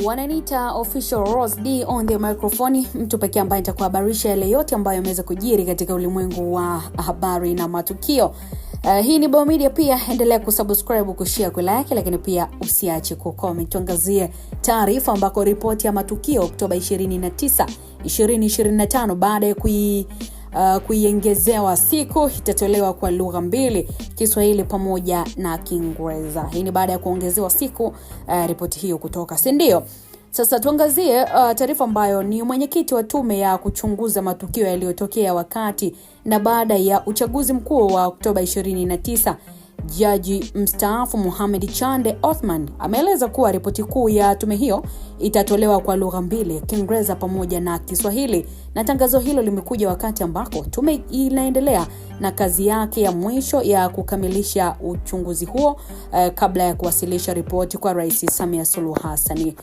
Wananiita official Rose D on the microphone, mtu pekee ambaye nitakuhabarisha yale yote ambayo yameweza kujiri katika ulimwengu wa habari na matukio. Hii ni Bao Media, pia endelea kusubscribe, kushare, kulike, lakini pia usiache kucomment. Tuangazie taarifa ambako ripoti ya matukio Oktoba 29, 2025 baada ya kuiongezewa siku itatolewa kwa lugha mbili, Kiswahili pamoja na Kiingereza. Hii ni baada ya kuongezewa siku ripoti hiyo kutoka, si ndio? Sasa tuangazie taarifa ambayo ni mwenyekiti wa tume ya kuchunguza matukio yaliyotokea wakati na baada ya uchaguzi mkuu wa Oktoba 29, Jaji mstaafu Mohamed Chande Othman ameeleza kuwa ripoti kuu ya tume hiyo itatolewa kwa lugha mbili, Kiingereza pamoja na Kiswahili. Na tangazo hilo limekuja wakati ambako tume inaendelea na kazi yake ya mwisho ya kukamilisha uchunguzi huo kabla ya kuwasilisha ripoti kwa Rais Samia Suluhu Hassan.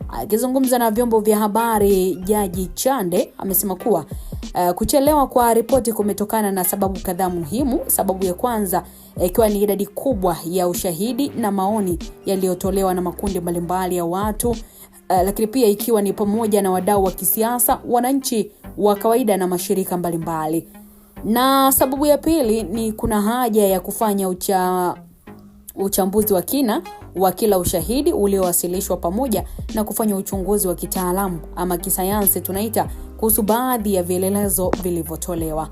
Akizungumza na vyombo vya habari, Jaji Chande amesema kuwa kuchelewa kwa ripoti kumetokana na sababu kadhaa muhimu. Sababu ya kwanza ikiwa ni idadi kubwa ya ushahidi na maoni yaliyotolewa na makundi mbalimbali ya watu, lakini pia ikiwa ni pamoja na wadau wa kisiasa, wananchi wa kawaida na mashirika mbalimbali. Na sababu ya pili ni kuna haja ya kufanya uchambuzi wa kina wa kila ushahidi uliowasilishwa pamoja na kufanya uchunguzi wa kitaalamu ama kisayansi tunaita kuhusu baadhi ya vielelezo vilivyotolewa.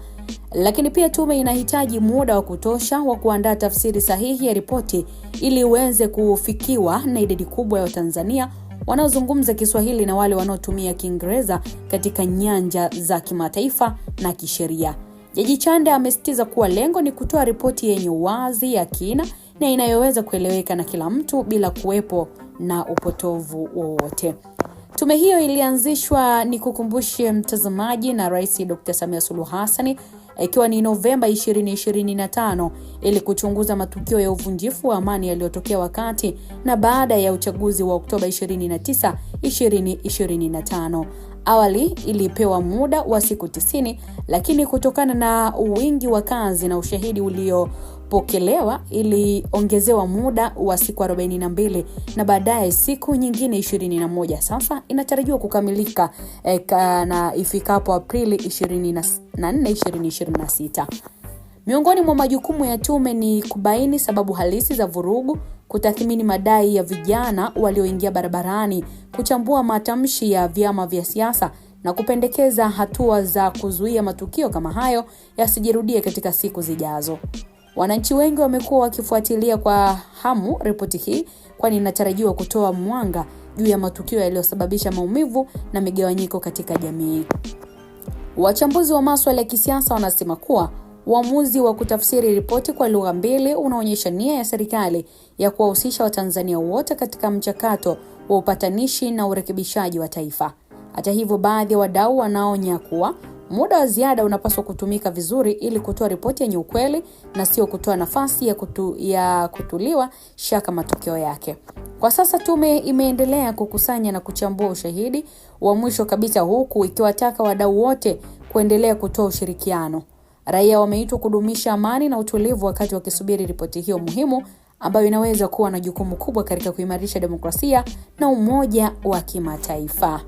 Lakini pia tume inahitaji muda wa kutosha wa kuandaa tafsiri sahihi ya ripoti ili iweze kufikiwa na idadi kubwa ya Watanzania wanaozungumza Kiswahili na wale wanaotumia Kiingereza katika nyanja za kimataifa na kisheria. Jaji Chande amesisitiza kuwa lengo ni kutoa ripoti yenye uwazi, ya kina na inayoweza kueleweka na kila mtu bila kuwepo na upotovu wowote. Tume hiyo ilianzishwa, ni kukumbushe mtazamaji, na Rais Dr. Samia Suluhu Hassan ikiwa ni Novemba 2025 ili kuchunguza matukio ya uvunjifu wa amani yaliyotokea wakati na baada ya uchaguzi wa Oktoba 29, 2025. Awali ilipewa muda wa siku 90, lakini kutokana na wingi wa kazi na ushahidi uliopokelewa iliongezewa muda wa siku 42 na baadaye siku nyingine 21. Sasa inatarajiwa kukamilika na ifikapo Aprili 24, 2026. Miongoni mwa majukumu ya tume ni kubaini sababu halisi za vurugu, kutathmini madai ya vijana walioingia barabarani, kuchambua matamshi ya vyama vya siasa na kupendekeza hatua za kuzuia matukio kama hayo yasijirudie katika siku zijazo. Wananchi wengi wamekuwa wakifuatilia kwa hamu ripoti hii, kwani inatarajiwa kutoa mwanga juu ya matukio yaliyosababisha maumivu na migawanyiko katika jamii. Wachambuzi wa masuala ya kisiasa wanasema kuwa uamuzi wa kutafsiri ripoti kwa lugha mbili unaonyesha nia ya serikali ya kuwahusisha Watanzania wote katika mchakato wa upatanishi na urekebishaji wa taifa. Hata hivyo, baadhi ya wadau wanaonya kuwa muda wa ziada unapaswa kutumika vizuri ili kutoa ripoti yenye ukweli na sio kutoa nafasi ya kutuliwa shaka matokeo yake. Kwa sasa tume imeendelea kukusanya na kuchambua ushahidi wa mwisho kabisa, huku ikiwataka wadau wote kuendelea kutoa ushirikiano. Raia wameitwa kudumisha amani na utulivu wakati wakisubiri ripoti hiyo muhimu ambayo inaweza kuwa na jukumu kubwa katika kuimarisha demokrasia na umoja wa kimataifa.